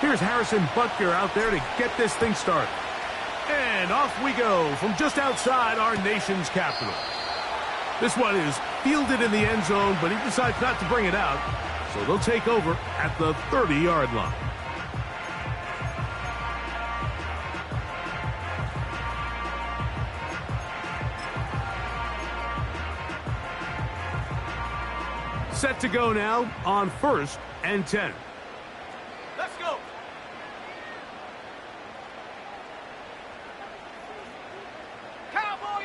Here's Harrison Butker out there to get this thing started. And off we go from just outside our nation's capital. This one is fielded in the end zone, but he decides not to bring it out. So they'll take over at the 30-yard line. Set to go now on 1st and 10. Let's go. Cowboy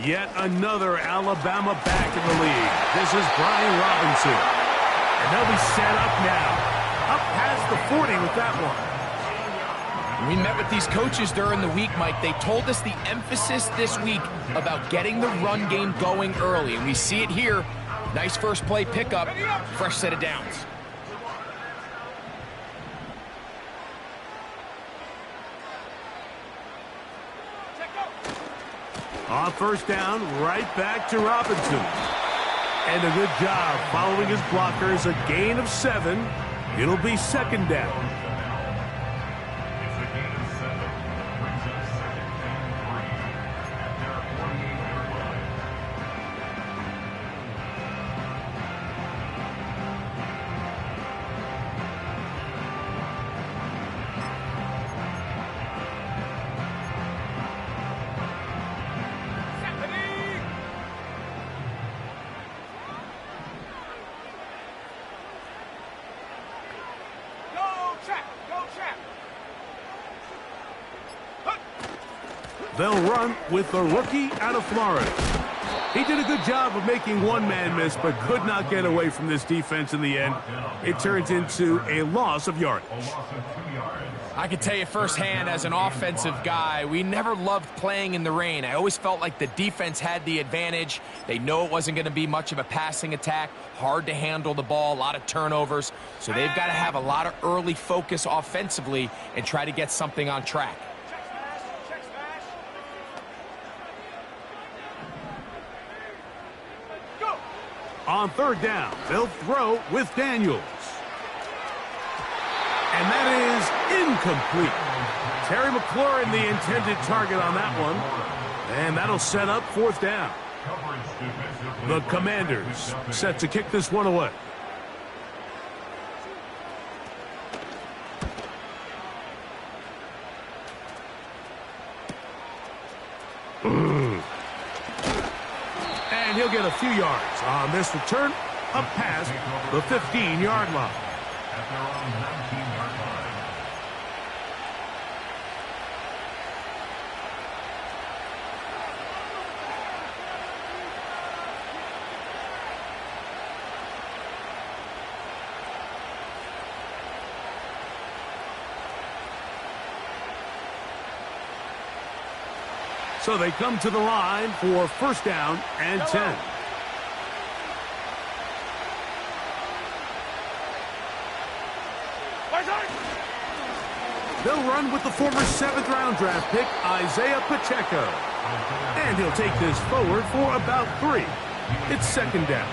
80. Yet another Alabama back in the league. This is Brian Robinson. And they'll be set up now. Up past the 40 with that one. We met with these coaches during the week, Mike. They told us the emphasis this week about getting the run game going early. And we see it here. Nice first play pickup. Fresh set of downs. On 1st down, right back to Robinson. And a good job following his blockers. A gain of 7. It'll be 2nd down. They'll run with the rookie out of Florida. He did a good job of making one man miss, but could not get away from this defense in the end. It turns into a loss of yardage. I can tell you firsthand as an offensive guy, we never loved playing in the rain. I always felt like the defense had the advantage. They know it wasn't going to be much of a passing attack, hard to handle the ball, a lot of turnovers. So they've got to have a lot of early focus offensively and try to get something on track. On 3rd down, they'll throw with Daniels. And that is incomplete. Terry McLaurin, the intended target on that one. And that'll set up 4th down. The Commanders set to kick this one away. And he'll get a few yards on this return up past the 15-yard line. At their own 19-yard line. So they come to the line for 1st down and 10. They'll run with the former 7th-round draft pick, Isaiah Pacheco. And he'll take this forward for about 3. It's 2nd down.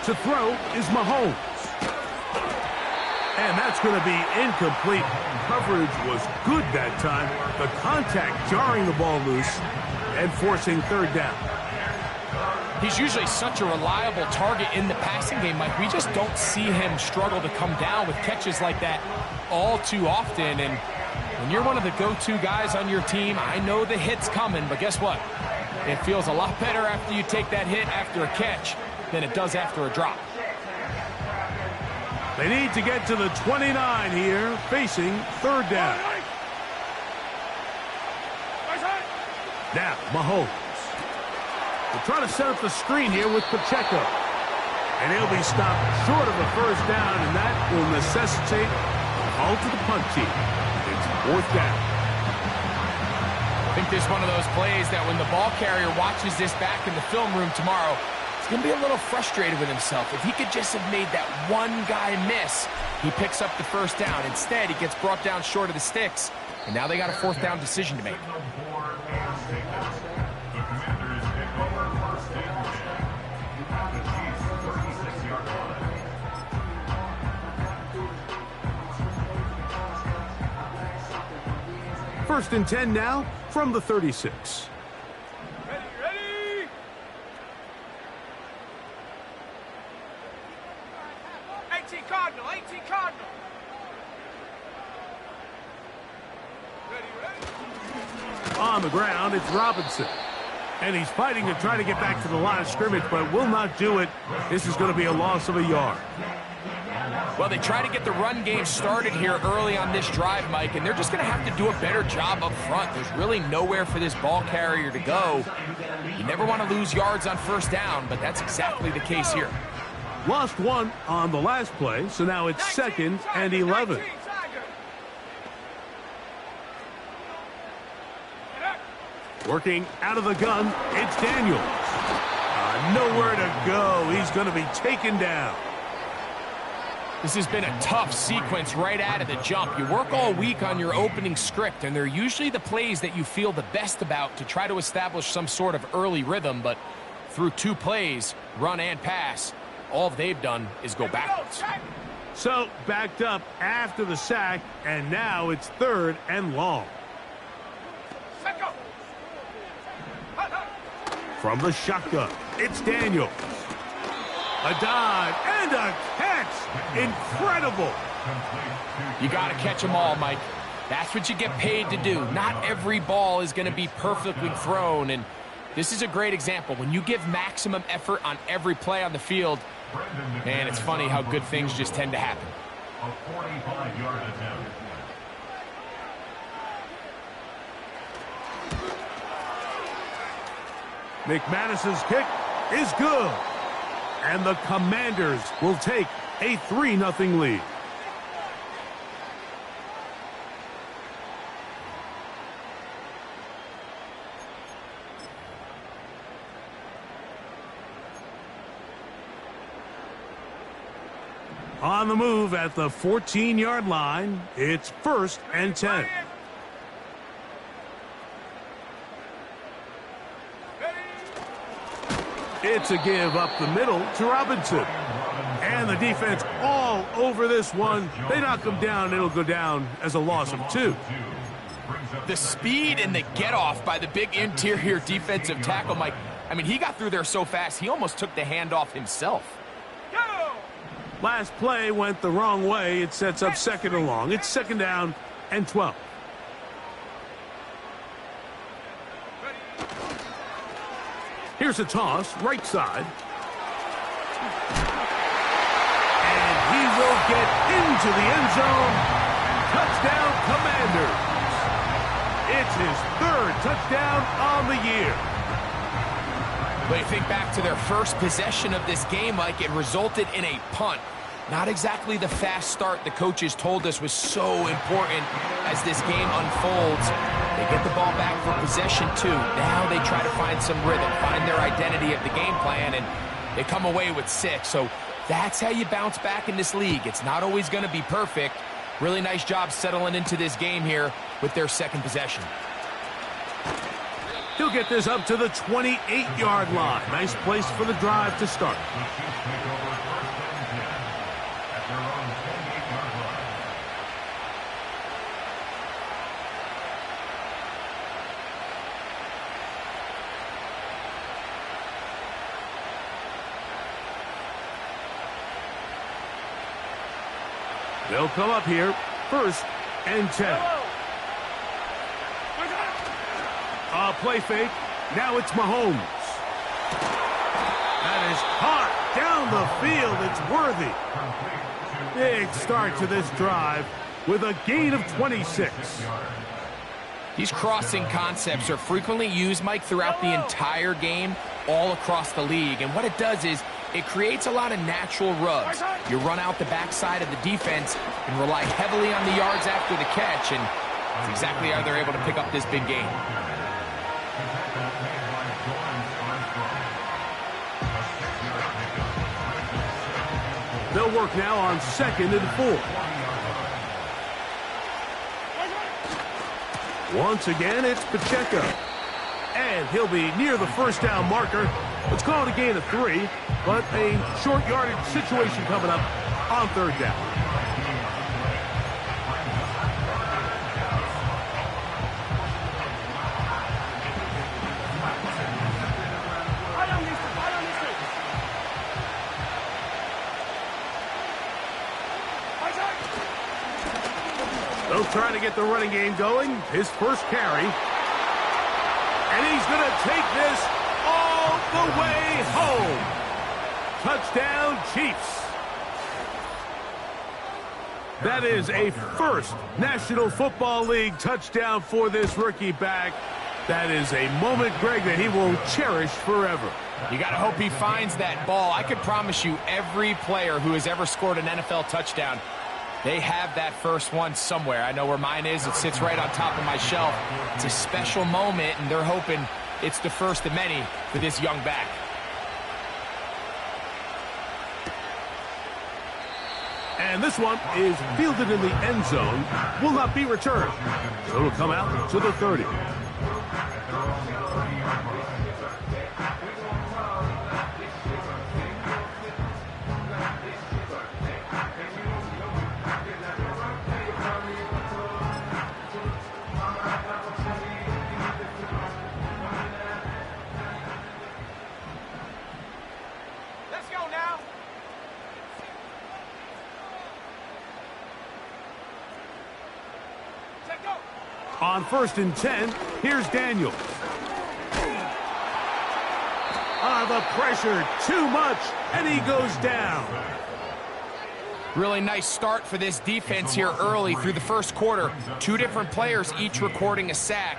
To throw is Mahomes. And that's going to be incomplete. Coverage was good that time. The contact jarring the ball loose and forcing 3rd down. He's usually such a reliable target in the passing game, Mike. We just don't see him struggle to come down with catches like that all too often. And when you're one of the go-to guys on your team, I know the hit's coming, but guess what? It feels a lot better after you take that hit after a catch than it does after a drop. They need to get to the 29 here, facing 3rd down. Now, Mahomes. They'll try to set up the screen here with Pacheco. And he'll be stopped short of a first down, and that will necessitate a halt to the punt team. It's fourth down. I think this is one of those plays that when the ball carrier watches this back in the film room tomorrow, he's going to be a little frustrated with himself. If he could just have made that one guy miss, he picks up the first down. Instead, he gets brought down short of the sticks, and now they got a fourth down decision to make. First and 10 now from the 36. Ready? 18 Cardinal. Ready? On the ground, it's Robinson. And he's fighting to try to get back to the line of scrimmage, but will not do it. This is going to be a loss of a yard. Well, they try to get the run game started here early on this drive, Mike, and they're just going to have to do a better job up front. There's really nowhere for this ball carrier to go. You never want to lose yards on first down, but that's exactly the case here. Lost one on the last play, so now it's 2nd and 11. Working out of the gun, it's Daniels. Nowhere to go. He's going to be taken down. This has been a tough sequence right out of the jump. You work all week on your opening script, and they're usually the plays that you feel the best about to try to establish some sort of early rhythm, but through 2 plays, run and pass, all they've done is go backwards. So, backed up after the sack, and now it's 3rd and long. From the shotgun, it's Daniels. A dive and a catch. Incredible. You got to catch them all, Mike. That's what you get paid to do. Not every ball is going to be perfectly thrown, and this is a great example. When you give maximum effort on every play on the field, man, it's funny how good things just tend to happen. A 45-yard attempt. McManus's kick is good. And the Commanders will take a 3-0 lead. On the move at the 14-yard line, it's 1st and 10. It's a give up the middle to Robinson. And the defense all over this one. They knock him down. It'll go down as a loss of 2. The speed and the get-off by the big interior defensive tackle, Mike. I mean, he got through there so fast, he almost took the handoff himself. Last play went the wrong way. It sets up 2nd and long. It's 2nd down and 12. Here's a toss, right side. And he will get into the end zone. Touchdown, Commanders. It's his 3rd touchdown on the year. But you think back to their first possession of this game, Mike, it resulted in a punt. Not exactly the fast start the coaches told us was so important as this game unfolds. They get the ball back for possession 2. Now they try to find some rhythm, find their identity of the game plan, and they come away with 6. So that's how you bounce back in this league. It's not always going to be perfect. Really nice job settling into this game here with their 2nd possession. He'll get this up to the 28-yard line. Nice place for the drive to start. They'll come up here, 1st and 10. A play fake. Now it's Mahomes. That is caught down the field. It's worthy. Big start to this drive with a gain of 26. These crossing concepts are frequently used, Mike, throughout the entire game. all across the league. And what it does is it creates a lot of natural rubs. You run out the backside of the defense and rely heavily on the yards after the catch, and that's exactly how they're able to pick up this big game. They'll work now on 2nd and 4. Once again, it's Pacheco. And he'll be near the first down marker. Let's call it a gain of 3, but a short yardage situation coming up on 3rd down. They'll try to get the running game going. His first carry. And he's going to take this all the way home. Touchdown, Chiefs. That is a first National Football League touchdown for this rookie back. That is a moment, Greg, that he will cherish forever. You got to hope he finds that ball. I could promise you every player who has ever scored an NFL touchdown, they have that first one somewhere. I know where mine is. It sits right on top of my shelf. It's a special moment, and they're hoping it's the first of many for this young back. And this one is fielded in the end zone. Will not be returned. So it'll come out to the 30. On 1st and 10, here's Daniels. The pressure, too much, and he goes down. Really nice start for this defense here early through the first quarter. 2 different players, each recording a sack.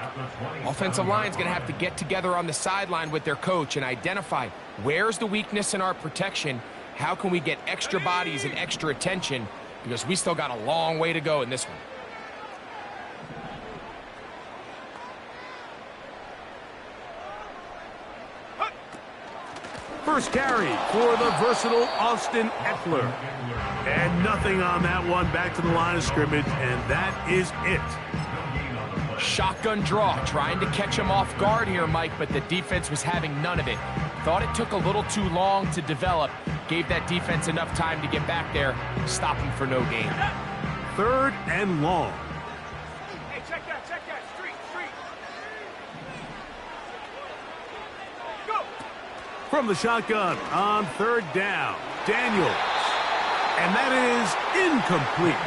Offensive line's going to have to get together on the sideline with their coach and identify where's the weakness in our protection, how can we get extra bodies and extra attention, because we still got a long way to go in this one. First carry for the versatile Austin Ekeler. And nothing on that one, back to the line of scrimmage, and that is it. Shotgun draw, trying to catch him off guard here, Mike, but the defense was having none of it. Thought it took a little too long to develop. Gave that defense enough time to get back there, stop him for no gain. 3rd and long. Hey, check that, street. Go! From the shotgun on 3rd down, Daniels. And that is incomplete.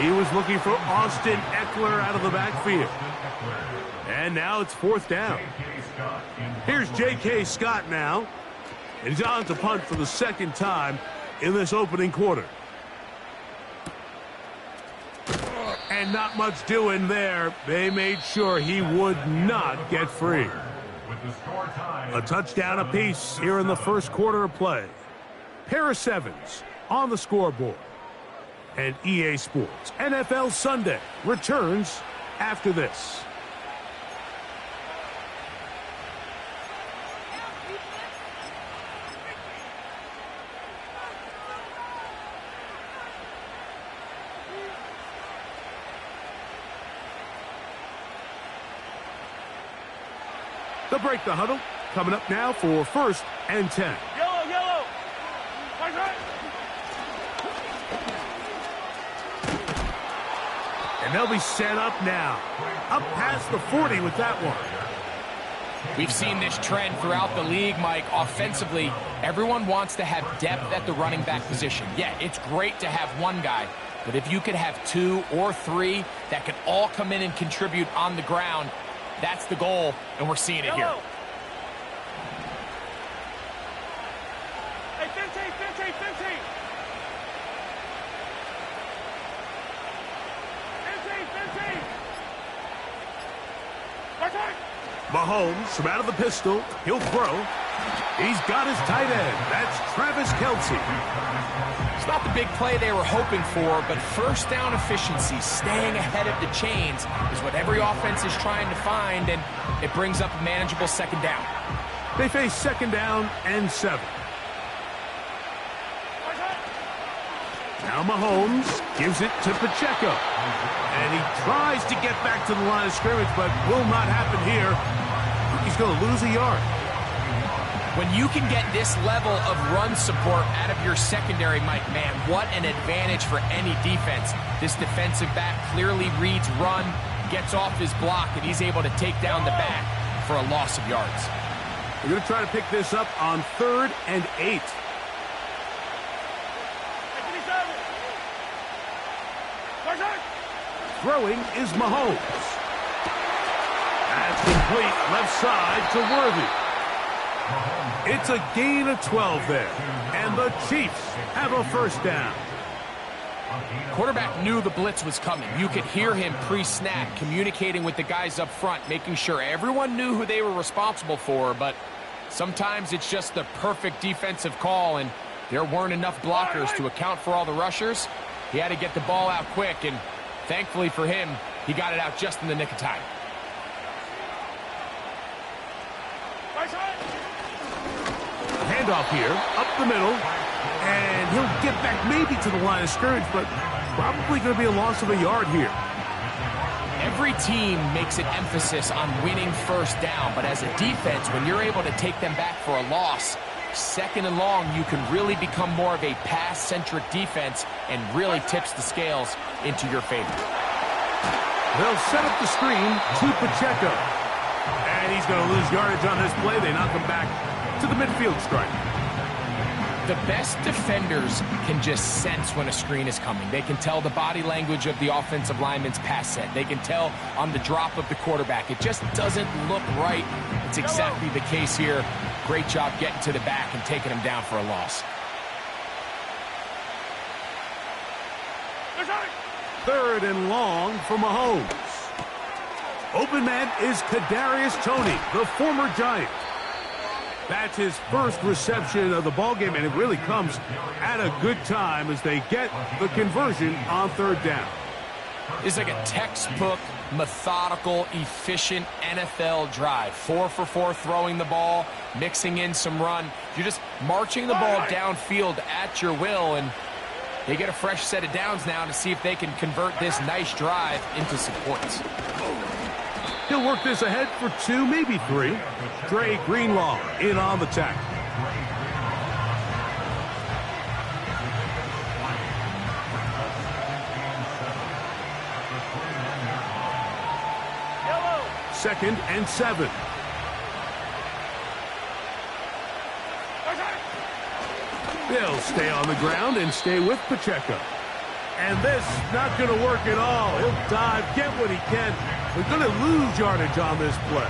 He was looking for Austin Ekeler out of the backfield. And now it's 4th down. Here's J.K. Scott now. And he's on to punt for the 2nd time in this opening quarter. And not much doing there. They made sure he would not get free. A touchdown apiece here in the first quarter of play. Pair of 7s on the scoreboard. And EA Sports NFL Sunday returns after this. They'll break the huddle. Coming up now for 1st and 10. Yellow. Right. And they'll be set up now. Up past the 40 with that one. We've seen this trend throughout the league, Mike. Offensively, everyone wants to have depth at the running back position. Yeah, it's great to have one guy, but if you could have 2 or 3 that could all come in and contribute on the ground, that's the goal, and we're seeing it here. Hey, 15. Mahomes from out of the pistol. He'll throw. He's got his tight end. That's Travis Kelce. It's not the big play they were hoping for, but first down efficiency, staying ahead of the chains, is what every offense is trying to find, and it brings up a manageable second down. They face second down and 7. Now Mahomes gives it to Pacheco. And he tries to get back to the line of scrimmage, but will not happen here. He's going to lose a yard. When you can get this level of run support out of your secondary, Mike, man, what an advantage for any defense. This defensive back clearly reads run, gets off his block, and he's able to take down the back for a loss of yards. We're going to try to pick this up on 3rd and 8. Throwing is Mahomes. That's complete left side to Worthy. It's a gain of 12 there. And the Chiefs have a first down. Quarterback knew the blitz was coming. You could hear him pre-snap, communicating with the guys up front, making sure everyone knew who they were responsible for, but sometimes it's just the perfect defensive call, and there weren't enough blockers to account for all the rushers. He had to get the ball out quick, and thankfully for him, he got it out just in the nick of time. Handoff here, up the middle, and he'll get back maybe to the line of scrimmage, but probably going to be a loss of a yard here. Every team makes an emphasis on winning first down, but as a defense, when you're able to take them back for a loss, second and long, you can really become more of a pass-centric defense and really tips the scales into your favor. They'll set up the screen to Pacheco. And he's going to lose yardage on this play. They knock him back to the midfield stripe. The best defenders can just sense when a screen is coming. They can tell the body language of the offensive lineman's pass set. They can tell on the drop of the quarterback. It just doesn't look right. It's exactly the case here. Great job getting to the back and taking him down for a loss. 3rd and long for Mahomes. Open man is Kadarius Toney, the former Giant. That's his first reception of the ballgame, and it really comes at a good time as they get the conversion on 3rd down. It's like a textbook, methodical, efficient NFL drive. 4 for 4 throwing the ball, mixing in some run. You're just marching the ball downfield at your will, and they get a fresh set of downs now to see if they can convert this nice drive into some points. He'll work this ahead for 2, maybe 3. Dre Greenlaw in on the tackle. Yellow. 2nd and 7. They'll stay on the ground and stay with Pacheco. And this not going to work at all. He'll dive, get what he can. We're going to lose yardage on this play.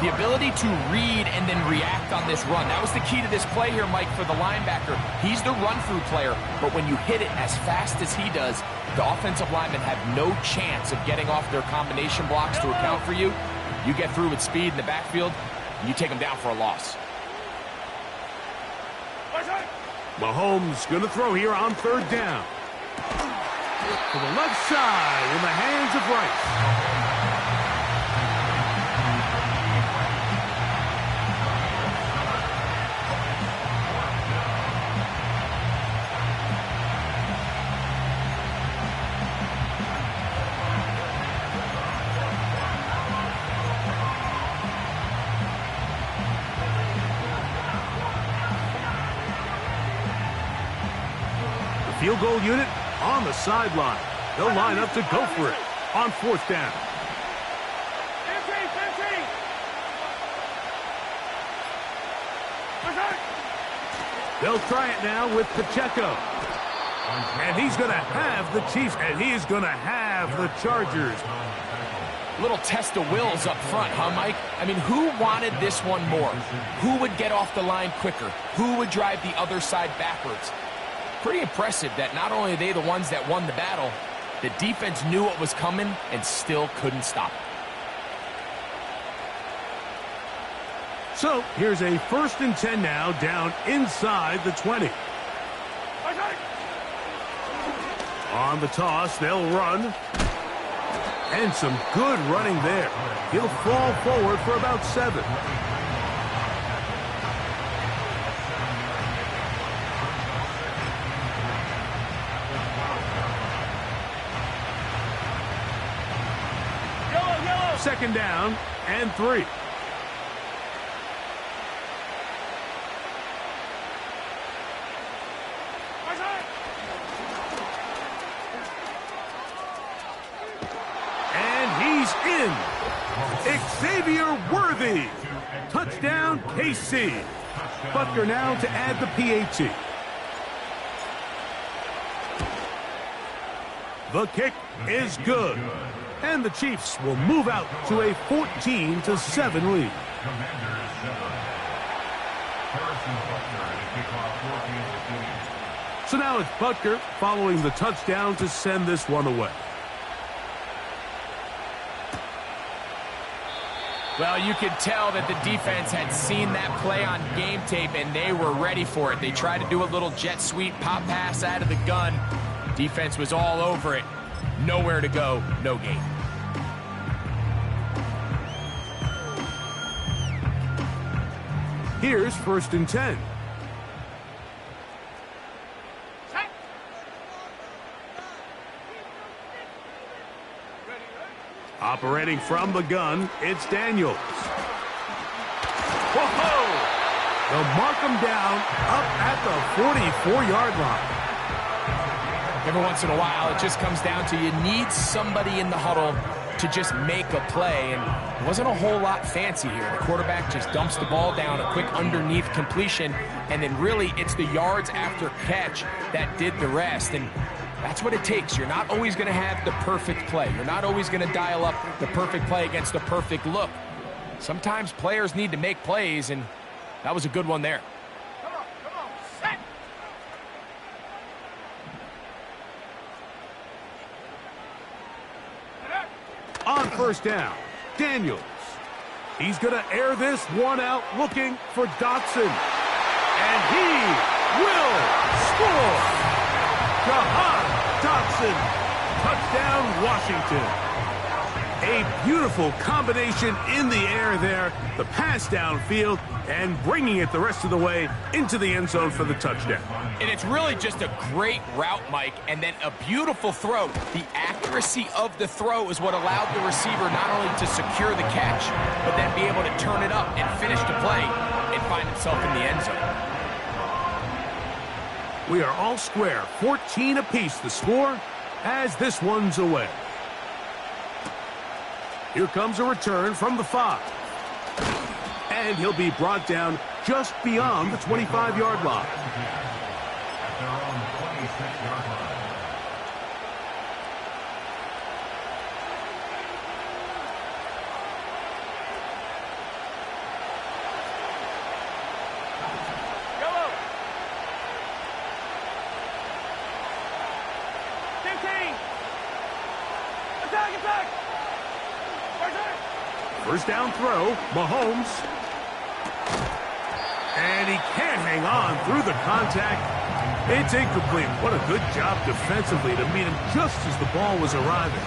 The ability to read and then react on this run. That was the key to this play here, Mike, for the linebacker. He's the run-through player, but when you hit it as fast as he does, the offensive linemen have no chance of getting off their combination blocks to account for you. You get through with speed in the backfield, and you take them down for a loss. Mahomes going to throw here on 3rd down. To the left side in the hands of Rice. Field goal unit on the sideline. They'll line up to go for it on 4th down. 15. They'll try it now with Pacheco. And he's going to have the Chiefs, and he is going to have the Chargers. Little test of wills up front, huh, Mike? I mean, who wanted this one more? Who would get off the line quicker? Who would drive the other side backwards? Pretty impressive that not only are they the ones that won the battle, the defense knew what was coming and still couldn't stop it. So here's a 1st and 10 now, down inside the 20. On the toss, they'll run. And some good running there. He'll fall forward for about 7. Yellow. 2nd down and 3. In. Xavier Worthy. Touchdown, KC. Butker now to add the PAT. The kick is good. And the Chiefs will move out to a 14-7 lead. So now it's Butker following the touchdown to send this one away. Well, you could tell that the defense had seen that play on game tape, and they were ready for it. They tried to do a little jet sweep pop pass out of the gun. Defense was all over it. Nowhere to go, no gain. Here's 1st and 10. Operating from the gun, it's Daniels. Whoa! They'll mark him down up at the 44-yard line. Every once in a while, it just comes down to you need somebody in the huddle to just make a play, and it wasn't a whole lot fancy here. The quarterback just dumps the ball down, a quick underneath completion, and then really it's the yards after catch that did the rest. And that's what it takes. You're not always going to have the perfect play. You're not always going to dial up the perfect play against the perfect look. Sometimes players need to make plays, and that was a good one there. Come on, set. On 1st down, Daniels. He's going to air this one out looking for Dotson. And he will score. Jahan Dotson, touchdown Washington. A beautiful combination in the air there, the pass downfield, and bringing it the rest of the way into the end zone for the touchdown. And it's really just a great route, Mike, and then a beautiful throw. The accuracy of the throw is what allowed the receiver not only to secure the catch, but then be able to turn it up and finish the play and find himself in the end zone. We are all square, 14 apiece the score as this one's away. Here comes a return from the 5. And he'll be brought down just beyond the 25-yard line. At their own 26-yard line. Yellow. 15. Attack. 1st down throw, Mahomes. And he can't hang on through the contact. It's incomplete. What a good job defensively to meet him just as the ball was arriving.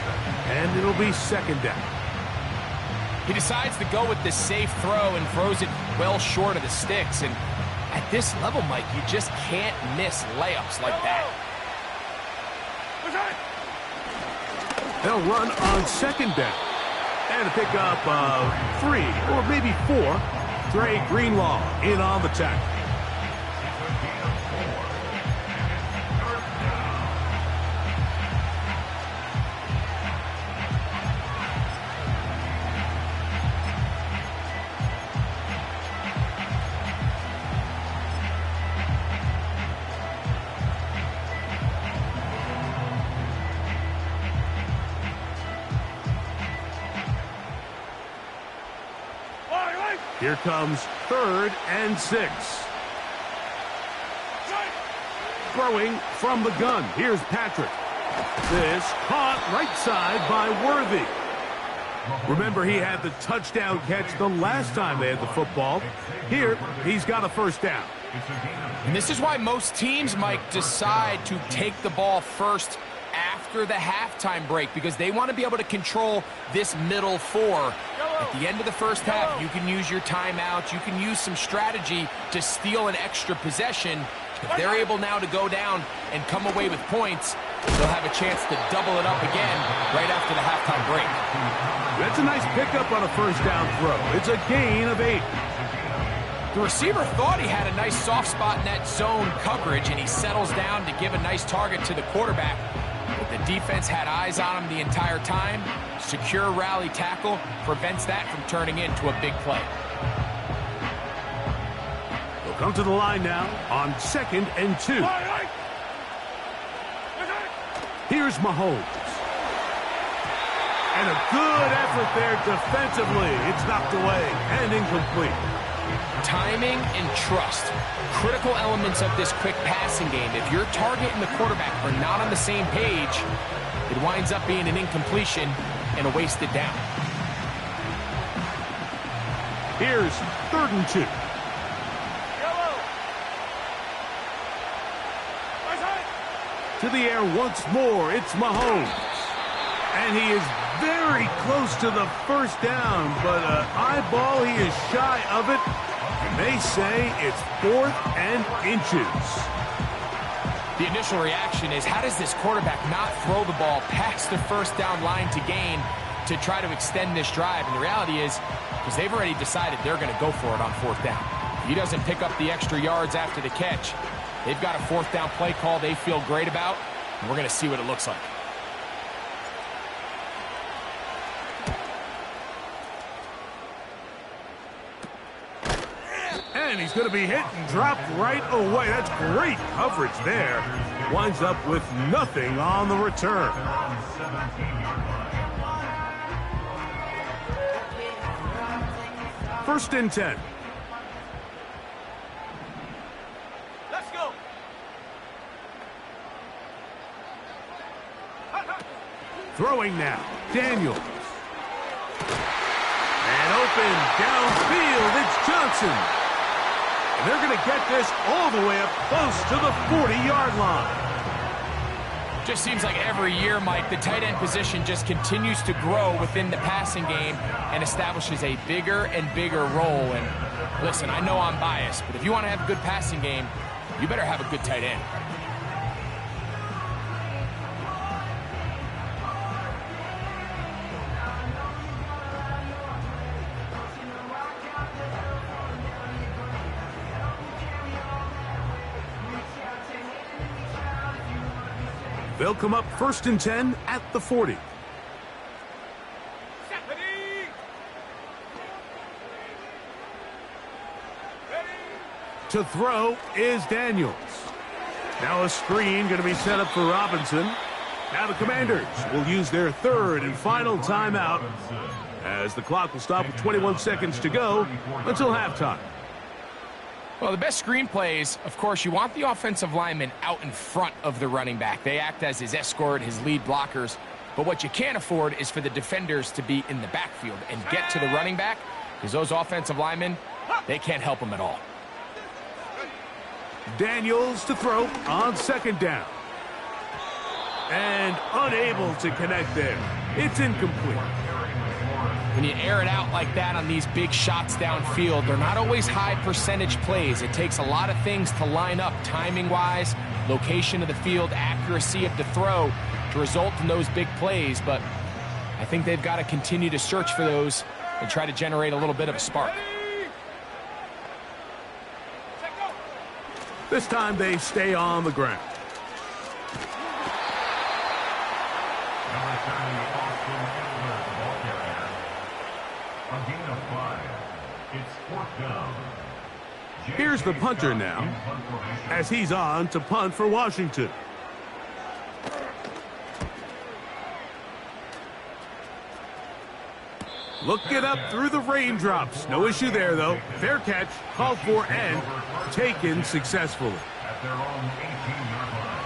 And it'll be 2nd down. He decides to go with the safe throw and throws it well short of the sticks. And at this level, Mike, you just can't miss layups like that. They'll run on 2nd down. And a pickup of 3 or maybe 4. Dre Greenlaw in on the tackle. Here comes 3rd and 6. Throwing from the gun. Here's Patrick. This caught right side by Worthy. Remember, he had the touchdown catch the last time they had the football. Here, he's got a first down. And this is why most teams, Mike, decide to take the ball first after the halftime break, because they want to be able to control this middle four. At the end of the first half, you can use your timeouts. You can use some strategy to steal an extra possession. If they're able now to go down and come away with points, they'll have a chance to double it up again right after the halftime break. That's a nice pickup on a first down throw. It's a gain of 8. The receiver thought he had a nice soft spot in that zone coverage, and he settles down to give a nice target to the quarterback. But the defense had eyes on him the entire time. Secure rally tackle prevents that from turning into a big play. They'll come to the line now on 2nd and 2. Here's Mahomes. And a good effort there defensively. It's knocked away and incomplete. Timing and trust, critical elements of this quick passing game. If your target and the quarterback are not on the same page, it winds up being an incompletion and a wasted down. Here's 3rd and 2. To the air once more, it's Mahomes. And he is very close to the first down, but eyeball, he is shy of it. And they say it's 4th and inches. The initial reaction is, how does this quarterback not throw the ball past the first down line to gain to try to extend this drive? And the reality is, because they've already decided they're going to go for it on 4th down. If he doesn't pick up the extra yards after the catch, they've got a 4th down play call they feel great about, and we're going to see what it looks like. And he's going to be hit and dropped right away. That's great coverage there. Winds up with nothing on the return. First and 10. Let's go. Throwing now, Daniels. And open downfield, it's Johnson. And they're going to get this all the way up close to the 40-yard line. Just seems like every year, Mike, the tight end position just continues to grow within the passing game and establishes a bigger and bigger role. And listen, I know I'm biased, but if you want to have a good passing game, you better have a good tight end. They'll come up 1st and 10 at the 40. To throw is Daniels. Now a screen going to be set up for Robinson. Now the Commanders will use their 3rd and final timeout as the clock will stop with 21 seconds to go until halftime. Well, the best screen plays, of course, you want the offensive lineman out in front of the running back. They act as his escort, his lead blockers. But what you can't afford is for the defenders to be in the backfield and get to the running back, because those offensive linemen, they can't help them at all. Daniels to throw on 2nd down. And unable to connect there. It's incomplete. When you air it out like that on these big shots downfield, they're not always high percentage plays. It takes a lot of things to line up timing-wise, location of the field, accuracy of the throw to result in those big plays. But I think they've got to continue to search for those and try to generate a little bit of a spark. This time they stay on the ground. Here's the punter now, as he's on to punt for Washington. Look it up through the raindrops. No issue there, though. Fair catch, called for, and taken successfully. At their own 18-yard line.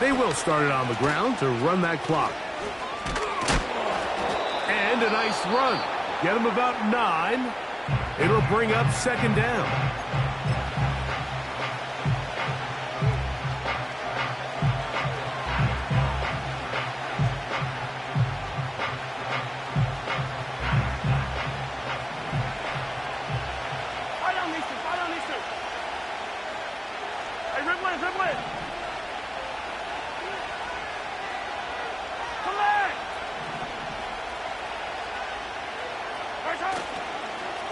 They will start it on the ground to run that clock. And a nice run. Get them about 9. It'll bring up second down.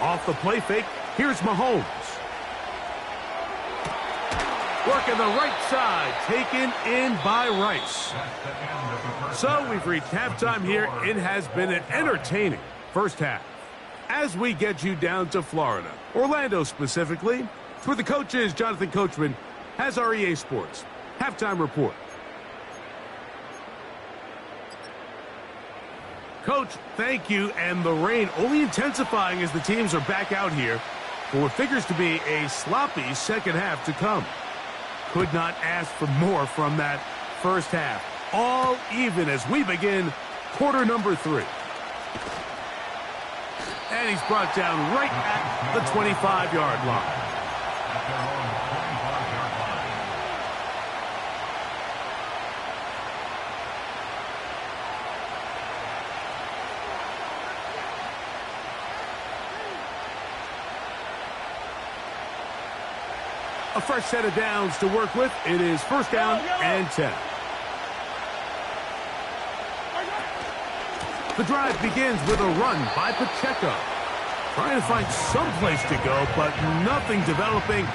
Off the play fake, here's Mahomes. Working the right side, taken in by Rice. So we've reached halftime here. It has been an entertaining first half. As we get you down to Florida, Orlando specifically, for the coaches, Jonathan Coachman has our EA Sports halftime report. Coach, thank you, and the rain only intensifying as the teams are back out here for what figures to be a sloppy second half to come. Could not ask for more from that first half. All even as we begin quarter number 3. And he's brought down right at the 25-yard line. A fresh set of downs to work with. It is first down and 10. The drive begins with a run by Pacheco. Trying to find some place to go, but nothing developing.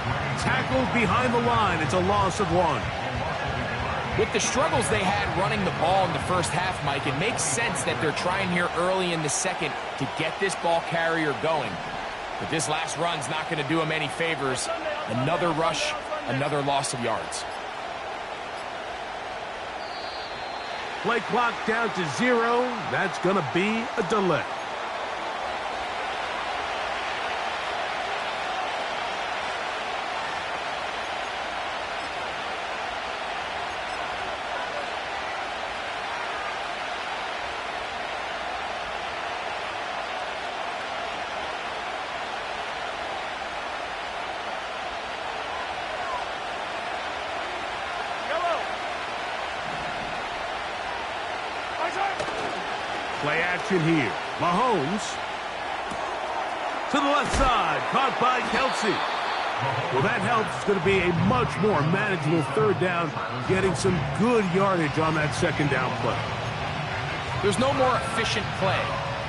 Tackled behind the line. It's a loss of 1. With the struggles they had running the ball in the first half, Mike, it makes sense that they're trying here early in the second to get this ball carrier going. But this last run's not going to do him any favors. Another rush, another loss of yards. Play clock down to 0. That's going to be a delay. Play action here. Mahomes to the left side, caught by Kelsey. Well, that helps. It's going to be a much more manageable third down, getting some good yardage on that second down play. There's no more efficient play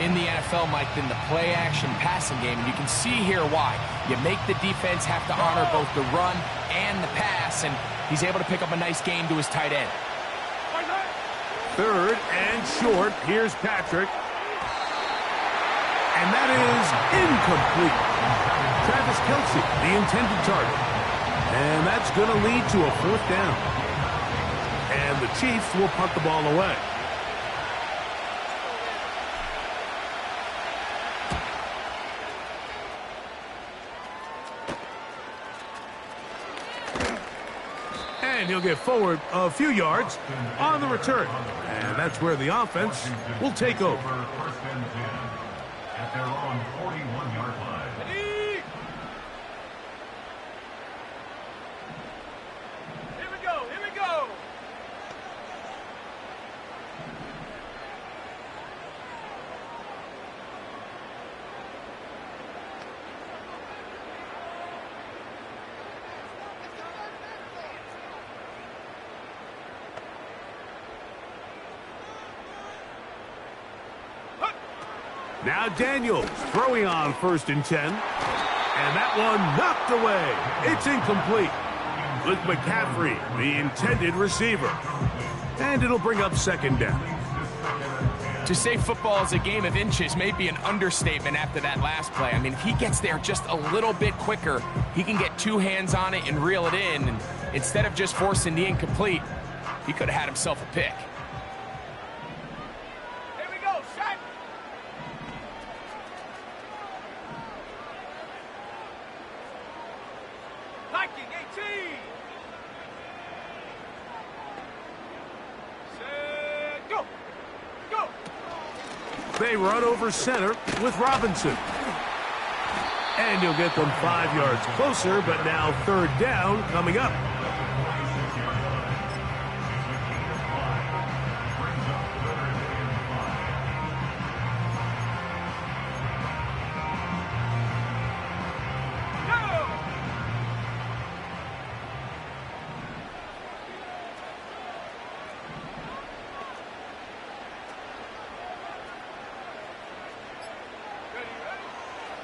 in the NFL, Mike, than the play-action passing game. And you can see here why. You make the defense have to honor both the run and the pass, and he's able to pick up a nice gain to his tight end. Third and short. Here's Patrick. And that is incomplete. Travis Kelsey, the intended target. And that's going to lead to a fourth down. And the Chiefs will punt the ball away. And he'll get forward a few yards on the return. And that's where the offense will take over. First and 10 at their own 41-yard line. Here we go, here we go. Now Daniels throwing on first and 10. And that one knocked away. It's incomplete. With McCaffrey, the intended receiver. And it'll bring up second down. To say football is a game of inches may be an understatement after that last play. I mean, if he gets there just a little bit quicker, he can get two hands on it and reel it in. And instead of just forcing the incomplete, he could have had himself a pick. They run over center with Robinson. And he'll get them 5 yards closer, but now third down coming up.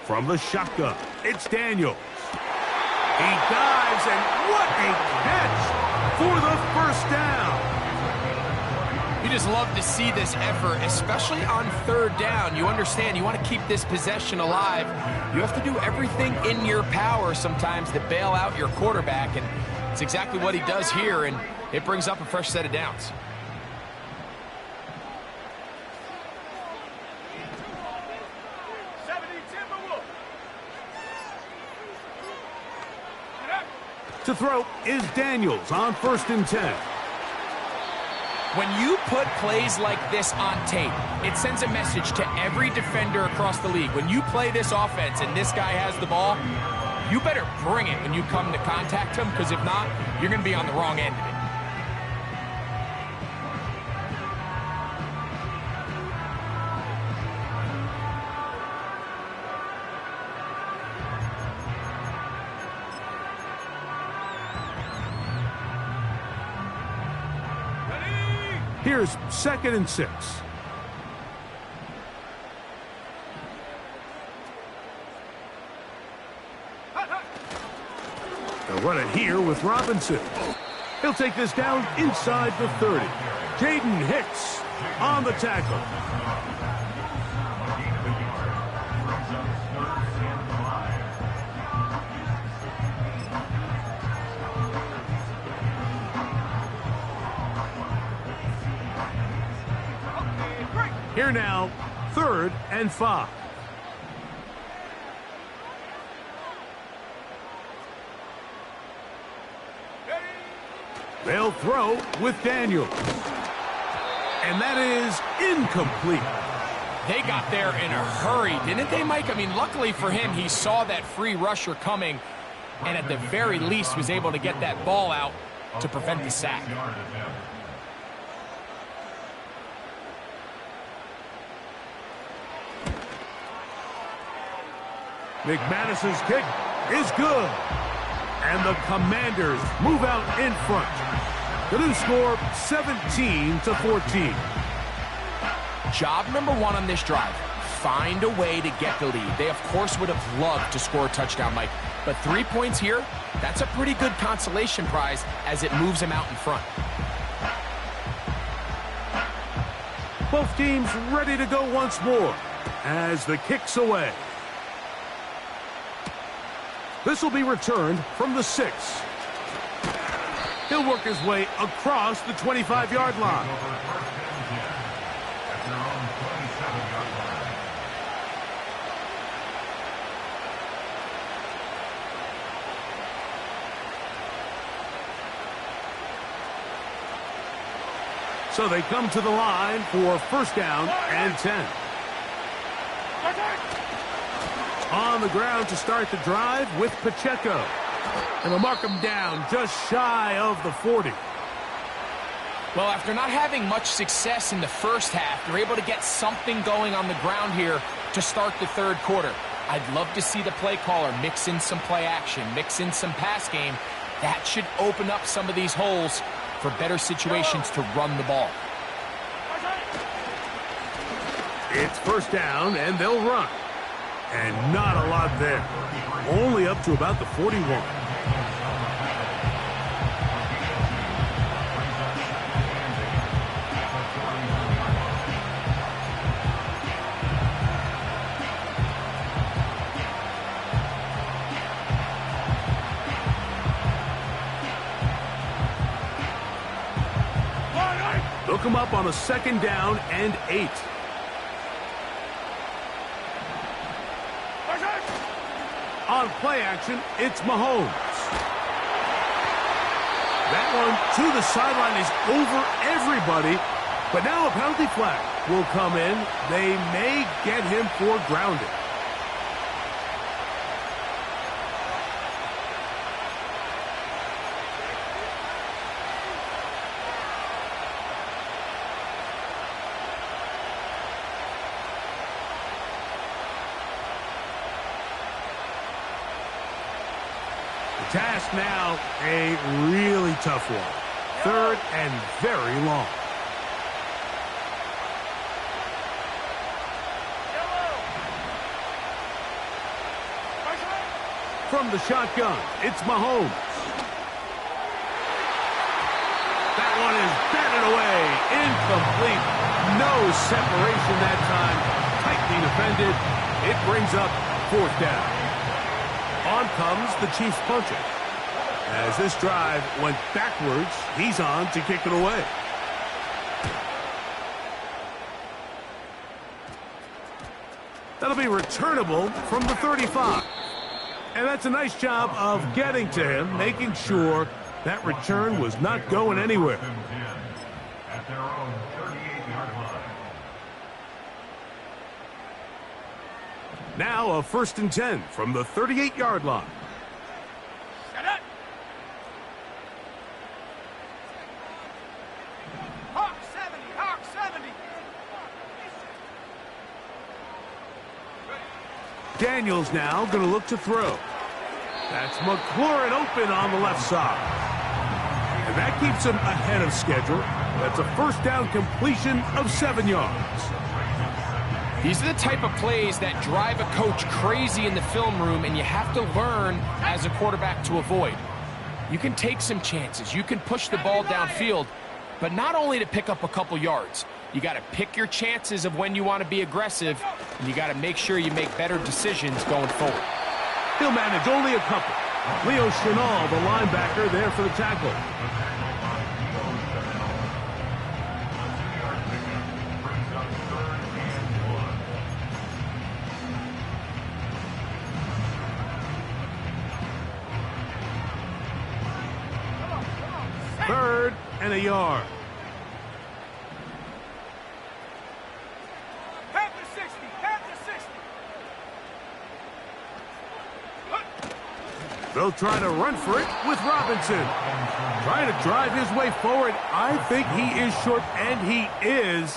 From the shotgun, it's Daniels. He dives, and what a catch for the first down. You just love to see this effort, especially on third down. You understand, you want to keep this possession alive. You have to do everything in your power sometimes to bail out your quarterback, and it's exactly what he does here, and it brings up a fresh set of downs. To throw is Daniels on 1st and 10. When you put plays like this on tape, it sends a message to every defender across the league. When you play this offense and this guy has the ball, you better bring it when you come to contact him, because if not, you're going to be on the wrong end of it. Here's 2nd and 6. They'll run it here with Robinson. He'll take this down inside the 30. Jaden Hicks on the tackle. Here now, 3rd and 5. They'll throw with Daniels. And that is incomplete. They got there in a hurry, didn't they, Mike? I mean, luckily for him, he saw that free rusher coming, and at the very least was able to get that ball out to prevent the sack. McManus's kick is good. And the Commanders move out in front. The new score, 17-14. Job number 1 on this drive, find a way to get the lead. They, of course, would have loved to score a touchdown, Mike. But 3 points here, that's a pretty good consolation prize as it moves them out in front. Both teams ready to go once more as the kick's away. This will be returned from the 6. He'll work his way across the 25-yard line. So they come to the line for 1st down and 10. On the ground to start the drive with Pacheco. And they'll mark him down just shy of the 40. Well, after not having much success in the first half, they're able to get something going on the ground here to start the 3rd quarter. I'd love to see the play caller mix in some play action, mix in some pass game. That should open up some of these holes for better situations to run the ball. It's 1st down, and they'll run. And not a lot there. Only up to about the 41. They'll come up on a 2nd down and 8. On play action, it's Mahomes. That one to the sideline is over everybody, But now a penalty flag will come in. They may get him for grounding. The task now, a really tough one. 3rd and very long. From the shotgun, it's Mahomes. That one is batted away. Incomplete. No separation that time. Tightly defended. It brings up 4th down. On comes the Chiefs puncher. As this drive went backwards, he's on to kick it away. That'll be returnable from the 35. And that's a nice job of getting to him, making sure that return was not going anywhere. At their own 38-yard line. Now a 1st and 10 from the 38-yard line. Set it. Hawk 70, Hawk 70. Daniels now going to look to throw. That's McLaurin open on the left side. And that keeps him ahead of schedule. That's a 1st down completion of 7 yards. These are the type of plays that drive a coach crazy in the film room, and you have to learn as a quarterback to avoid. You can take some chances. You can push the ball downfield, but not only to pick up a couple yards. You got to pick your chances of when you want to be aggressive, and you got to make sure you make better decisions going forward. He'll manage only a couple. Leo Chenal, the linebacker, there for the tackle. Third and a yard. They'll try to run for it with Robinson. Trying to drive his way forward. I think he is short, and he is.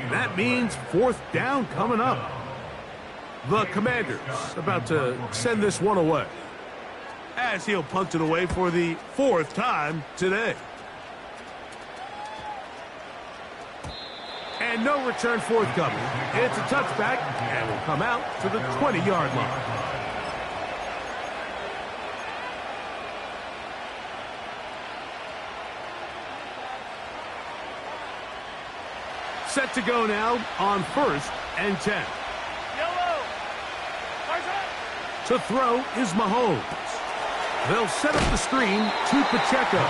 That means 4th down coming up. The Commanders about to send this one away, as he'll punt it away for the 4th time today. And no return forthcoming. It's a touchback, and will come out to the 20-yard line. Set to go now on 1st and 10. Yellow. To throw is Mahomes. They'll set up the screen to Pacheco.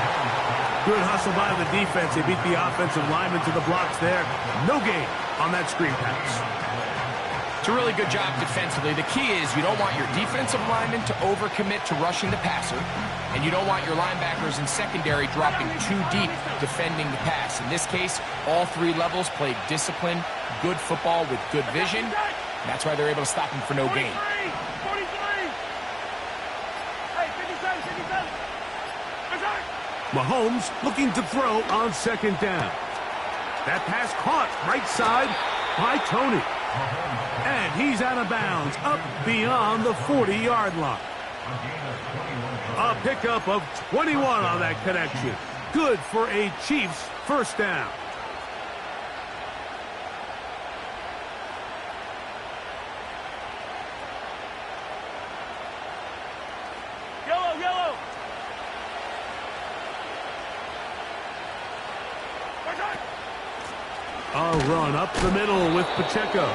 Good hustle by the defense. They beat the offensive lineman to the blocks there. No gain on that screen pass. It's a really good job defensively. The key is you don't want your defensive linemen to overcommit to rushing the passer, and you don't want your linebackers in secondary dropping too deep defending the pass. In this case, all 3 levels played disciplined, good football with good vision. That's why they're able to stop him for no gain. 43. Hey, 57. Mahomes looking to throw on 2nd down. That pass caught right side by Tony. And he's out of bounds, up beyond the 40-yard line. A pickup of 21 on that connection. Good for a Chiefs 1st down. Yellow. A run up the middle with Pacheco.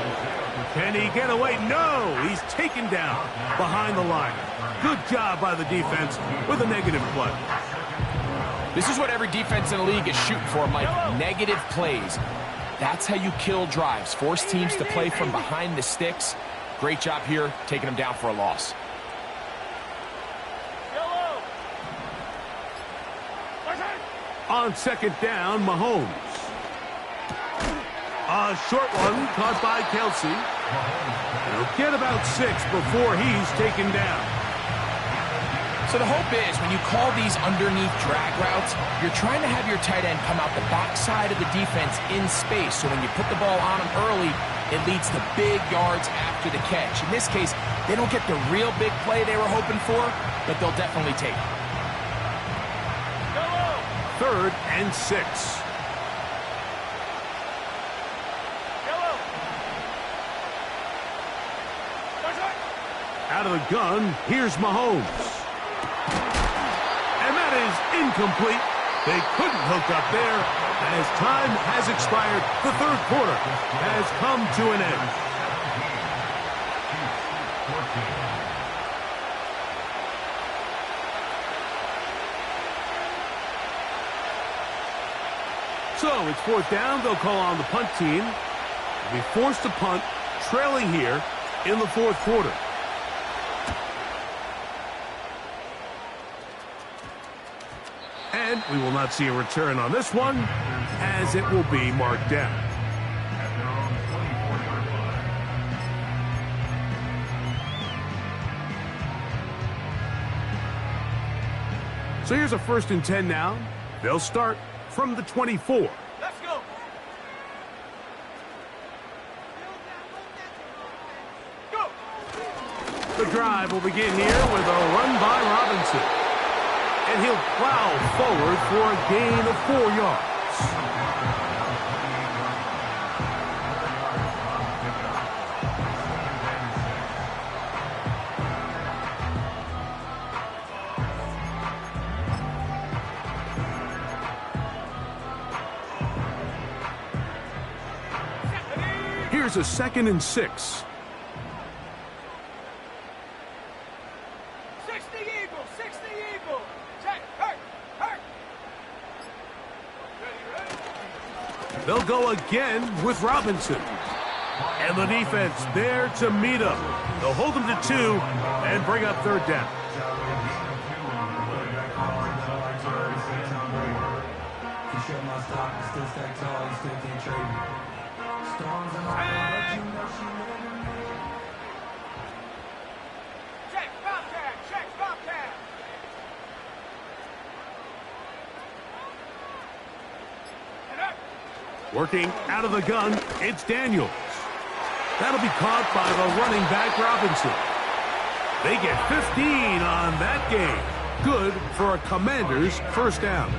Can he get away? No, he's taken down behind the line. Good job by the defense with a negative play. This is what every defense in the league is shooting for, Mike. Negative plays. That's how you kill drives. Force teams to play from behind the sticks. Great job here, taking them down for a loss. On 2nd down, Mahomes. A short one caught by Kelsey. He'll get about 6 before he's taken down. So the hope is when you call these underneath drag routes, you're trying to have your tight end come out the backside of the defense in space. So when you put the ball on him early, it leads to big yards after the catch. In this case, they don't get the real big play they were hoping for, but they'll definitely take it. 3rd and 6. Out of the gun, here's Mahomes. And that is incomplete. They couldn't hook up there as time has expired. The 3rd quarter has come to an end. So it's 4th down. They'll call on the punt team. They'll be forced to punt, trailing here in the 4th quarter. And we will not see a return on this one, as it will be marked down. So here's a 1st and 10 now. They'll start from the 24. Let's go. Go. The drive will begin here with a run by Robinson. And he'll plow forward for a gain of 4 yards. Here's a 2nd and 6. 60 Eagles, 60 Eagles. Check, hurt, hurt. Ready. They'll go again with Robinson. And the defense there to meet him. They'll hold him to 2 and bring up 3rd down. Check, Bobcat, check, Bobcat. And up. Working out of the gun, it's Daniels. That'll be caught by the running back, Robinson. They get 15 on that game. Good for a Commanders 1st down.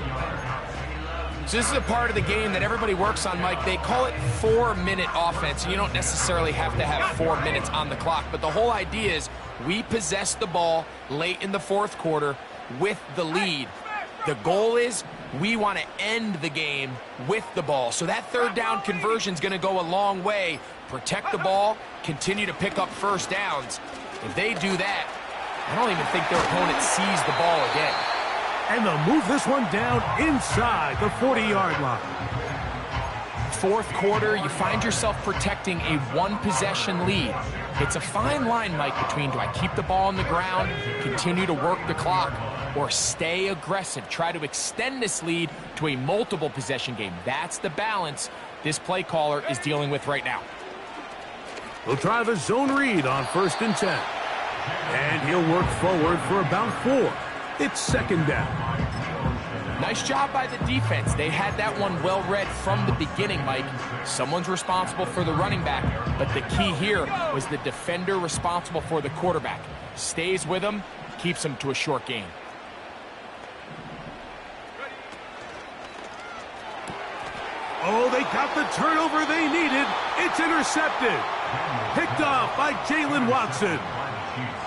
So this is a part of the game that everybody works on, Mike. They call it 4-minute offense. You don't necessarily have to have 4 minutes on the clock, but the whole idea is we possess the ball late in the 4th quarter with the lead. The goal is we want to end the game with the ball. So that 3rd down conversion is going to go a long way. Protect the ball, continue to pick up 1st downs. If they do that, I don't even think their opponent sees the ball again. And they'll move this one down inside the 40-yard line. 4th quarter, you find yourself protecting a 1-possession lead. It's a fine line, Mike, between do I keep the ball on the ground, continue to work the clock, or stay aggressive, try to extend this lead to a multiple possession game. That's the balance this play caller is dealing with right now. He'll try the zone read on 1st and 10. And he'll work forward for about 4. It's 2nd down. Nice job by the defense. They had that one well read from the beginning, Mike. Someone's responsible for the running back, but the key here was the defender responsible for the quarterback. Stays with him, keeps him to a short gain. Oh, they got the turnover they needed. It's intercepted. Picked off by Jalen Watson.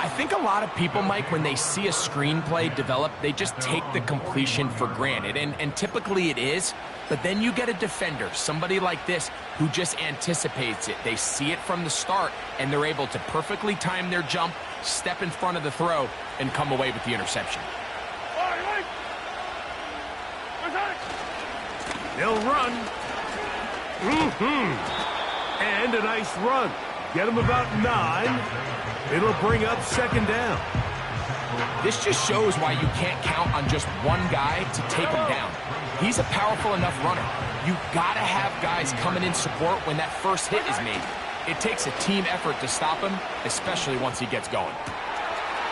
I think a lot of people, Mike, when they see a screenplay develop, they just take the completion for granted. And typically it is. But then you get a defender, somebody like this, who just anticipates it. They see it from the start, and they're able to perfectly time their jump, step in front of the throw, and come away with the interception. They'll run. And a nice run. Get him about 9. It'll bring up 2nd down. This just shows why you can't count on just one guy to take him down. He's a powerful enough runner. You gotta have guys coming in support when that first hit is made. It takes a team effort to stop him, especially once he gets going.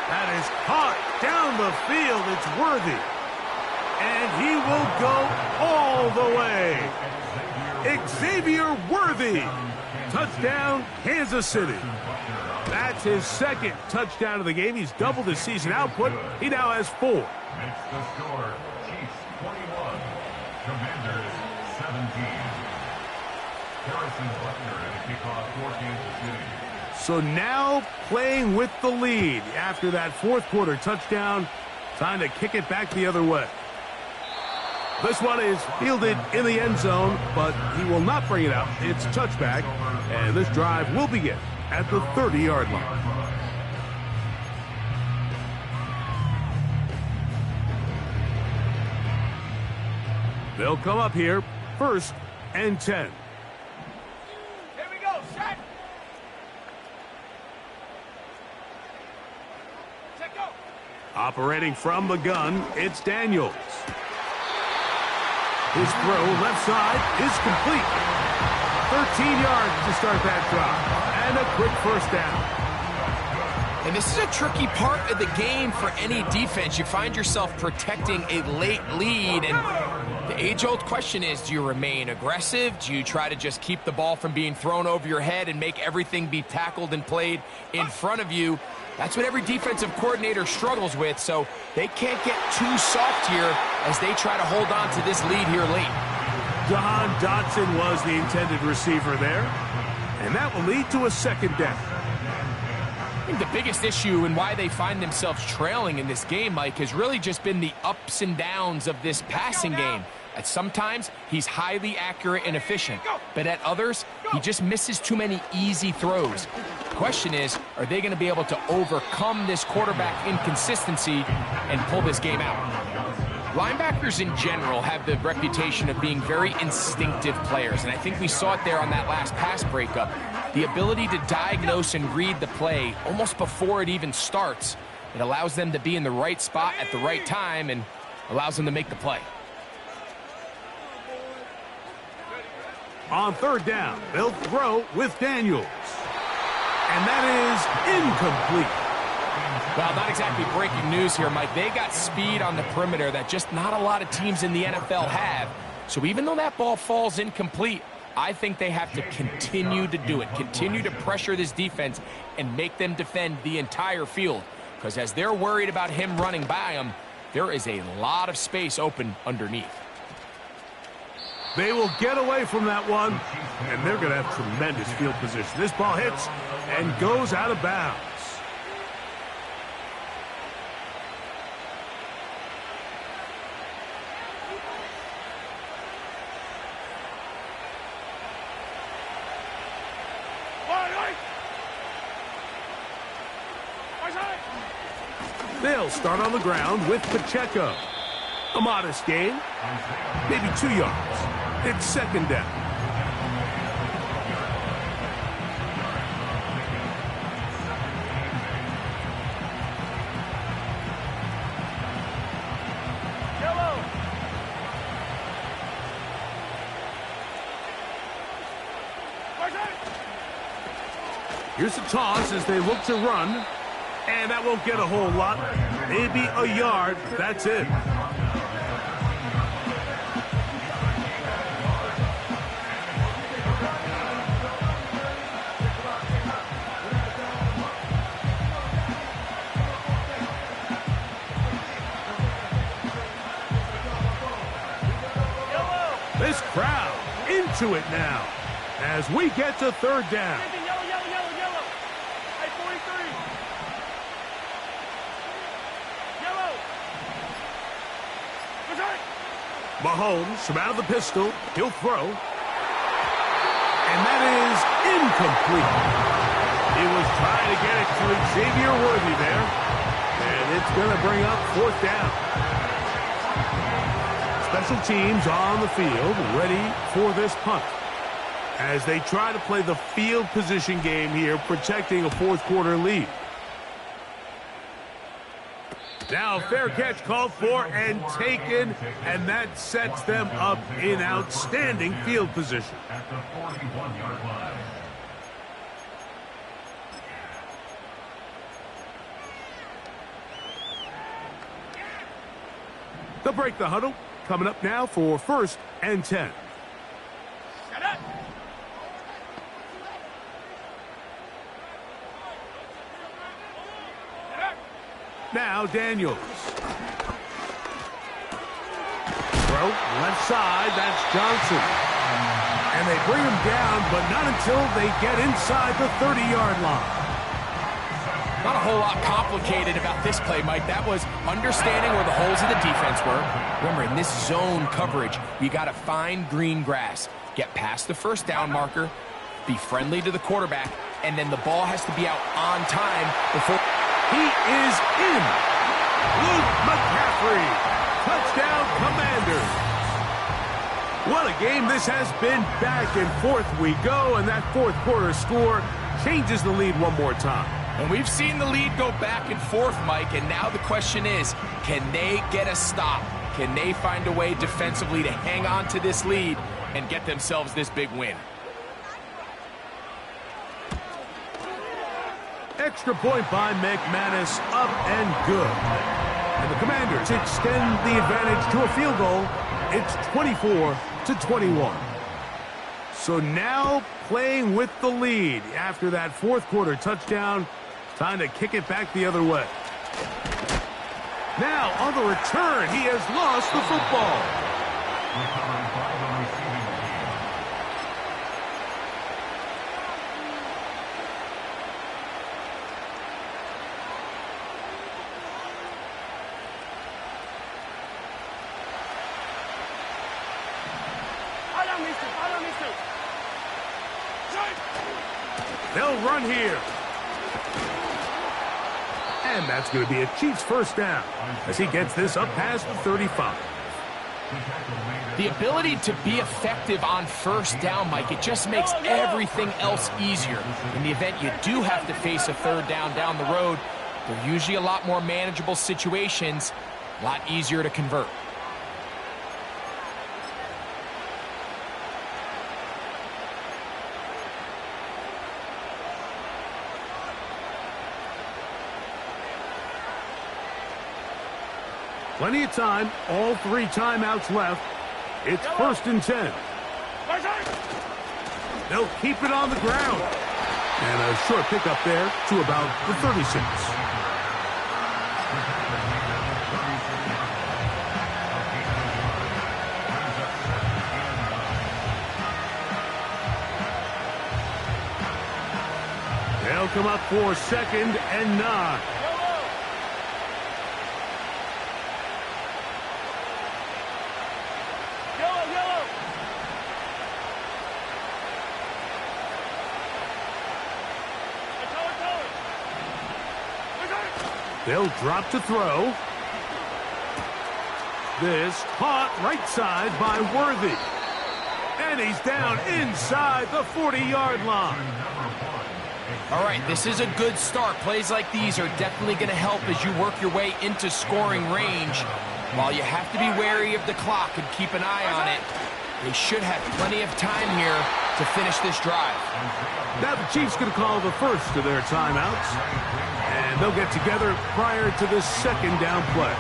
That is caught down the field. It's Worthy. And he will go all the way. Xavier Worthy. Touchdown, Kansas City. That's his second touchdown of the game. He's doubled his season output. He now has 4. Makes the score Chiefs 21, Commanders 17. Harrison Butker at the kickoff for Kansas City. So now playing with the lead after that fourth quarter touchdown. Time to kick it back the other way. This one is fielded in the end zone, but he will not bring it out. It's touchback, and this drive will begin at the 30-yard line. They'll come up here, 1st and 10. Here we go, set. Check go. Operating from the gun, it's Daniels. His throw left side is complete. 13 yards to start that drive. And a quick first down. And this is a tricky part of the game for any defense. You find yourself protecting a late lead, and the age-old question is, do you remain aggressive? Do you try to just keep the ball from being thrown over your head and make everything be tackled and played in front of you? That's what every defensive coordinator struggles with, so they can't get too soft here as they try to hold on to this lead here late. Jahan Dotson was the intended receiver there, and that will lead to a second down. I think the biggest issue and why they find themselves trailing in this game, Mike, has really just been the ups and downs of this passing game. At sometimes, he's highly accurate and efficient, but at others, he just misses too many easy throws. The question is, are they going to be able to overcome this quarterback inconsistency and pull this game out? Linebackers in general have the reputation of being very instinctive players, and I think we saw it there on that last pass breakup. The ability to diagnose and read the play almost before it even starts. It allows them to be in the right spot at the right time and allows them to make the play. On 3rd down, they'll throw with Daniels. And that is incomplete. Well, not exactly breaking news here, Mike. They got speed on the perimeter that just not a lot of teams in the NFL have. So even though that ball falls incomplete, I think they have to continue to do it, continue to pressure this defense and make them defend the entire field. Because as they're worried about him running by them, there is a lot of space open underneath. They will get away from that one, and they're going to have tremendous field position. This ball hits and goes out of bounds. They'll start on the ground with Pacheco. A modest gain, maybe 2 yards. It's 2nd down. Yellow. Here's a toss as they look to run. And that won't get a whole lot. Maybe a yard. That's it. This crowd into it now as we get to 3rd down. Yellow. Hey, 43. Yellow. Mahomes from out of the pistol. He'll throw. And that is incomplete. He was trying to get it to Xavier Worthy there. And it's going to bring up 4th down. Special teams on the field, ready for this punt. As they try to play the field position game here, protecting a 4th quarter lead. Now fair catch called for and taken, and that sets them up in outstanding field position. At the 41-yard line. They'll break the huddle. Coming up now for 1st and 10. Shut up. Now Daniels. Throw left side. That's Johnson. And they bring him down, but not until they get inside the 30-yard line. Not a whole lot complicated about this play, Mike. That was understanding where the holes of the defense were. Remember, in this zone coverage, you got to find green grass, get past the first down marker, be friendly to the quarterback, and then the ball has to be out on time before... He is in. Luke McCaffrey. Touchdown, Commanders. What a game this has been. Back and forth we go, and that fourth quarter score changes the lead one more time. And we've seen the lead go back and forth, Mike, and now the question is, can they get a stop? Can they find a way defensively to hang on to this lead and get themselves this big win? Extra point by McManus, up and good. And the Commanders extend the advantage to a field goal. It's 24-21. So now playing with the lead after that fourth quarter touchdown. Time to kick it back the other way. Now on the return, he has lost the football. Recovering 5 on receiving team. They'll run here. And that's going to be a Chiefs first down as he gets this up past the 35. The ability to be effective on first down, Mike, it just makes everything else easier. In the event you do have to face a third down the road, they're usually a lot more manageable situations, a lot easier to convert. Plenty of time, all 3 timeouts left. It's 1st and 10. They'll keep it on the ground. And a short pickup there to about the 36. They'll come up for 2nd and 9. They'll drop to throw. This caught right side by Worthy. And he's down inside the 40-yard line. All right, this is a good start. Plays like these are definitely going to help as you work your way into scoring range. While you have to be wary of the clock and keep an eye on it, they should have plenty of time here to finish this drive. Now the Chiefs going to call the first of their timeouts. And they'll get together prior to the 2nd down play.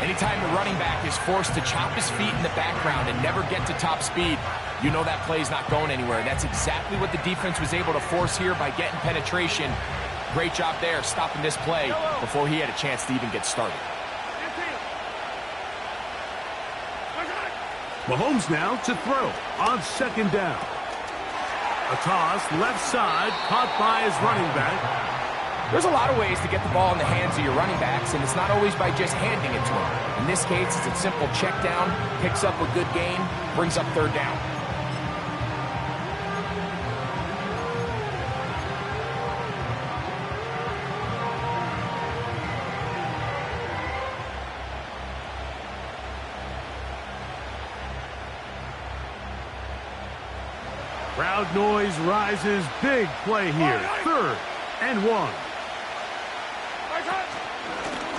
Anytime the running back is forced to chop his feet in the background and never get to top speed, you know that play's not going anywhere. That's exactly what the defense was able to force here by getting penetration. Great job there, stopping this play before he had a chance to even get started. Mahomes now to throw on 2nd down. A toss left side, caught by his running back. There's a lot of ways to get the ball in the hands of your running backs, and it's not always by just handing it to them. In this case, it's a simple check down, picks up a good gain, brings up 3rd down. Crowd noise rises. Big play here. 3rd and 1.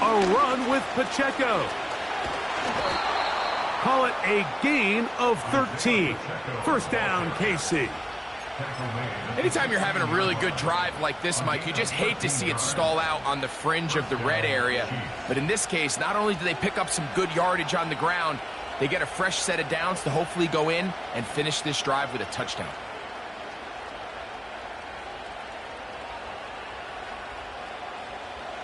a run with Pacheco. Call it a gain of 13. First down, KC. Anytime you're having a really good drive like this, Mike, you just hate to see it stall out on the fringe of the red area. But in this case, not only do they pick up some good yardage on the ground, they get a fresh set of downs to hopefully go in and finish this drive with a touchdown.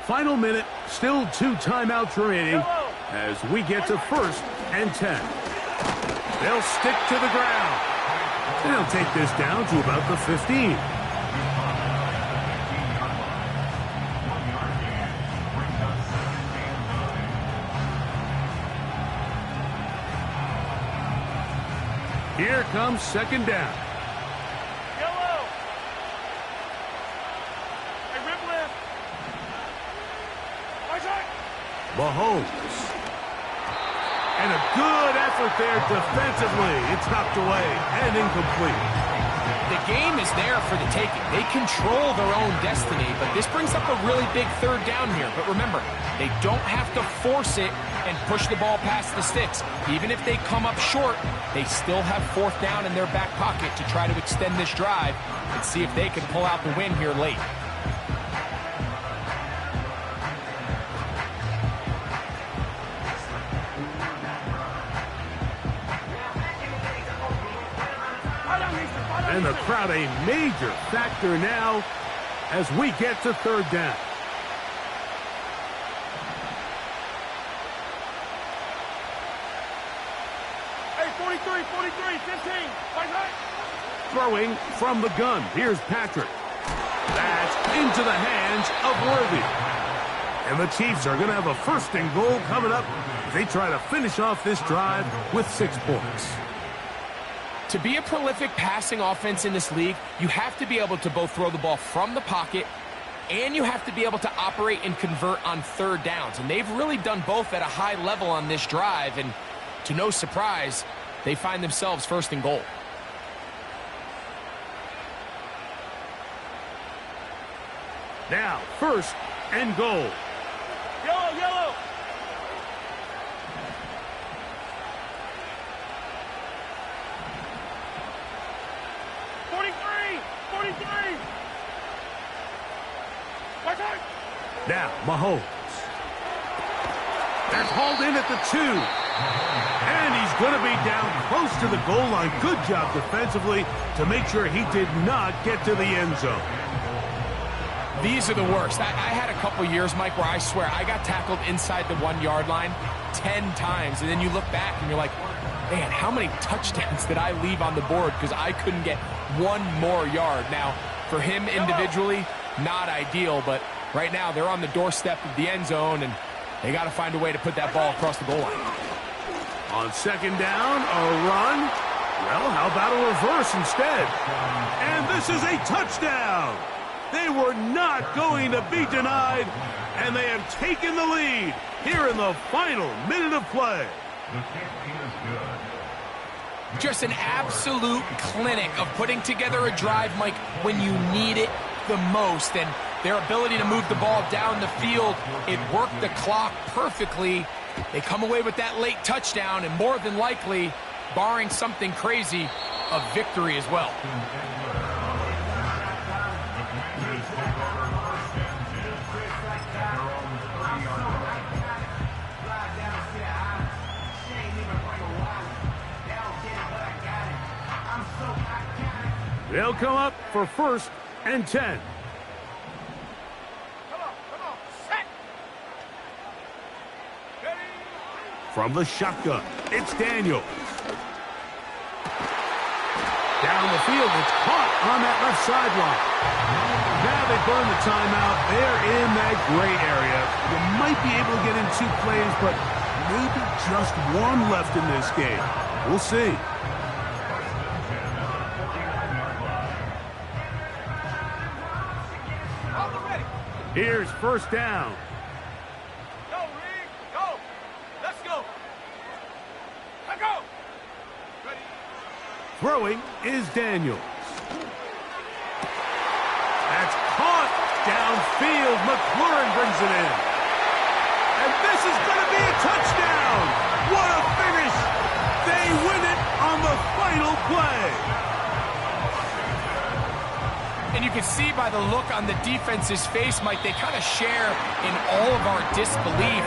Final minute, still 2 timeouts remaining as we get to 1st and 10. They'll stick to the ground. And they'll take this down to about the 15. Here comes 2nd down. Yellow. Hey, rip left. Right side. Mahomes. And a good effort there defensively. It's knocked away and incomplete. The game is there for the taking. They control their own destiny, but this brings up a really big 3rd down here. But remember, they don't have to force it and push the ball past the sticks. Even if they come up short, they still have 4th down in their back pocket to try to extend this drive and see if they can pull out the win here late. And the crowd a major factor now as we get to 3rd down. Hey, 43, 15. Right side. Throwing from the gun. Here's Patrick. That's into the hands of Worthy. And the Chiefs are going to have a 1st and goal coming up as they try to finish off this drive with 6 points. To be a prolific passing offense in this league, you have to be able to both throw the ball from the pocket and you have to be able to operate and convert on 3rd downs. And they've really done both at a high level on this drive. And to no surprise, they find themselves 1st and goal. Now, 1st and goal. Yellow, yellow. Now, Mahomes. That's hauled in at the 2. And he's going to be down close to the goal line. Good job defensively to make sure he did not get to the end zone. These are the worst. I had a couple years, Mike, where I swear I got tackled inside the 1-yard line 10 times. And then you look back and you're like, man, how many touchdowns did I leave on the board because I couldn't get 1 more yard? Now, for him individually, not ideal, but right now they're on the doorstep of the end zone, and they got to find a way to put that ball across the goal line. On 2nd down, a run. Well, how about a reverse instead? And this is a touchdown. They were not going to be denied, and they have taken the lead here in the final minute of play. Just an absolute clinic of putting together a drive, Mike, when you need it the most. And their ability to move the ball down the field, it worked the clock perfectly. They come away with that late touchdown, and more than likely, barring something crazy, a victory as well. They'll come up for 1st and 10. Come on, set. Ready. From the shotgun, it's Daniels. Down the field, it's caught on that left sideline. Now they burn the timeout. They're in that gray area. You might be able to get in 2 plays, but maybe just 1 left in this game. We'll see. Here's 1st down. Go, Reed. Go. Let's go. Let's go. Ready. Throwing is Daniels. That's caught downfield. McLaurin brings it in. And this is going to be a touchdown. What a finish. They win it on the final play. And you can see by the look on the defense's face, Mike, they kind of share in all of our disbelief.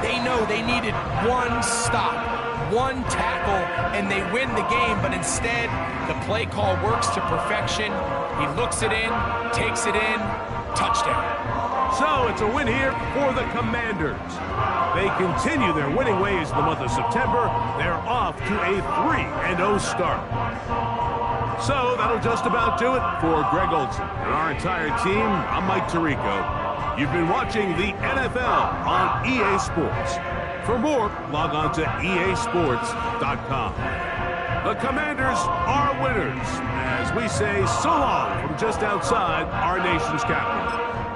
They know they needed one stop, one tackle, and they win the game. But instead, the play call works to perfection. He looks it in, takes it in, touchdown. So it's a win here for the Commanders. They continue their winning ways in the month of September. They're off to a 3-0 start. So that'll just about do it for Greg Olsen and our entire team. I'm Mike Tirico. You've been watching the NFL on EA Sports. For more, log on to easports.com. The Commanders are winners as we say so long from just outside our nation's capital.